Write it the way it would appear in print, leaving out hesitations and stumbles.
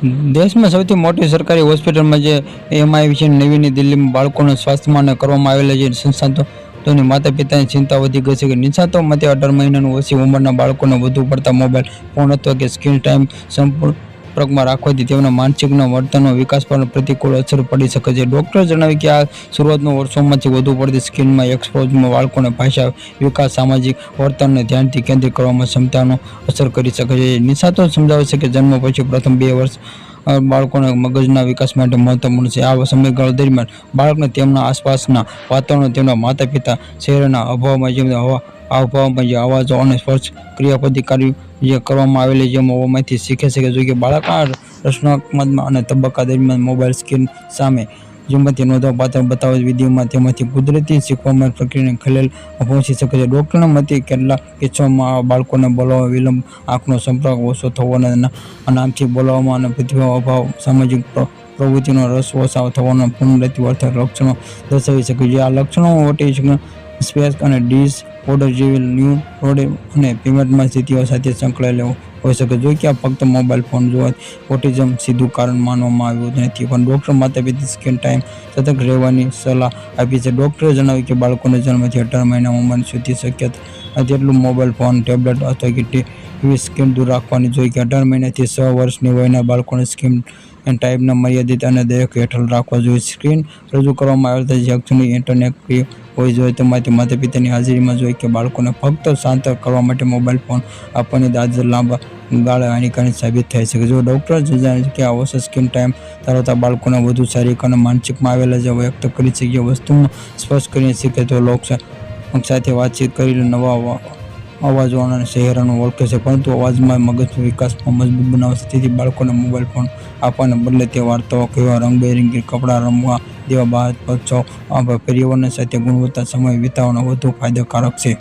દેશમાં સૌથી મોટી સરકારી હોસ્પિટલમાં જે એમઆઈ છે નવી દિલ્હીમાં બાળકોના સ્વાસ્થ્યમાં કરવામાં આવેલા જે સંસાધનોની માતા પિતાની ચિંતા વધી ગઈ છે કે નિષ્ણાતો મતે 18 મહિનાની ઓછી ઉંમરના બાળકોને વધુ પડતા મોબાઈલ ફોન અથવા કે સ્ક્રીન ટાઈમ સંપર્કમાં રાખવાથી તેમના માનસિકના વર્તનનો વિકાસ પર પ્રતિકૂળ અસર પડી શકે છે. ડોક્ટરે જણાવ્યું કે આ શરૂઆતના વર્ષોમાંથી વધુ પડતી સ્ક્રીનમાં એક્સપોઝરમાં બાળકોને ભાષા વિકાસ, સામાજિક વર્તનને ધ્યાનથી કેન્દ્રિત કરવામાં ક્ષમતાનો અસર કરી શકે છે. નિષ્ણાતો સમજાવે છે કે જન્મ પછી પ્રથમ 2 વર્ષ બાળકોના મગજના વિકાસ માટે મહત્વપૂર્ણ છે. આ સમયગાળા દરમિયાન બાળકને તેમના આસપાસના વાતાવરણ, તેમના માતા પિતા, શહેરના અભાવમાં જેમ હાવભાવમાં જે અવાજો અને સ્પર્શ ક્રિયાપ્રતિક્રિયા જે કરવામાં આવેલી જેમ હોવામાંથી શીખે છે. જો કે બાળક આ રચનાત્મક અને તબક્કા દરમિયાન મોબાઈલ સ્ક્રીન સામે જેમાંથી નોંધપાત્ર બતાવેલ વિડીયોમાં તેમાંથી કુદરતી શીખવામાં પ્રક્રિયાને ખલેલ પહોંચી શકે છે. ડોક્ટરના મતે કેટલાક કિસ્સાઓમાં આ બાળકોને બોલવામાં વિલંબ, આંખનો સંપર્ક ઓછો થવો, નામથી બોલાવવામાં અને પ્રતિભાવ અભાવ, સામાજિક પ્રવૃત્તિનો રસ ઓછા થવાનો પુનરાવર્તિત લક્ષણો દર્શાવી શકે છે. આ લક્ષણો ઓટિઝમ સ્પેસ અને ડિસઓર્ડર જેવી ન્યુરોડિક અને પેમેન્ટમાં સ્થિતિઓ સાથે સંકળાયેલા હોઈ શકે. જો કે આ ફક્ત મોબાઈલ ફોન જોવાથી ઓટિઝમ સીધું કારણ માનવામાં આવ્યું નથી, પણ ડોક્ટર માતા પિતા સ્ક્રીન ટાઈમ સતર્ક રહેવાની સલાહ આપી છે. ડોક્ટરે જણાવ્યું કે બાળકોને જન્મથી 18 મહિના ઉંમરની સુધી શક્ય તેટલું મોબાઈલ ફોન, ટેબ્લેટ અથવા કે ટીવી સ્ક્રીન દૂર રાખવાની જોઈએ. 18 મહિનાથી 6 વર્ષની વયના બાળકોને સ્ક્રીન ટાઈમના મર્યાદિત અને દરેક હેઠળ રાખવા જોઈએ. સ્ક્રીન રજૂ કરવામાં આવેલ શૈક્ષણિક ઇન્ટરનેટ હોવી જોઈએ. તેમાંથી માતા પિતાની હાજરીમાં જોઈએ કે બાળકોને ફક્ત શાંત કરવા માટે મોબાઈલ ફોન આપવાની આદત લાંબા ગાળે હાનિકારક સાબિત થઈ શકે છે. ડોક્ટરે જણાવ્યું કે આ ઓછો સ્ક્રીન ટાઈમ ધરાવતા બાળકોને વધુ શારીરિક અને માનસિકમાં આવેલા જે વ્યક્ત કરી શકીએ વસ્તુમાં સ્પર્શ કરીને શીખે તો લોકો સાથે વાતચીત કરીને નવા અવાજો અને ચહેરાને ઓળખે છે, પરંતુ અવાજમાં મગજના વિકાસમાં મજબૂત બનાવશે. તેથી બાળકોને મોબાઈલ ફોન આપવાને બદલે તે વાર્તાઓ કહેવા, રંગબેરંગી કપડાં રમવા જેવા બહાર પક્ષો પર્યાવરણ સાથે ગુણવત્તા સમય વિતાવવાનો વધુ ફાયદાકારક છે.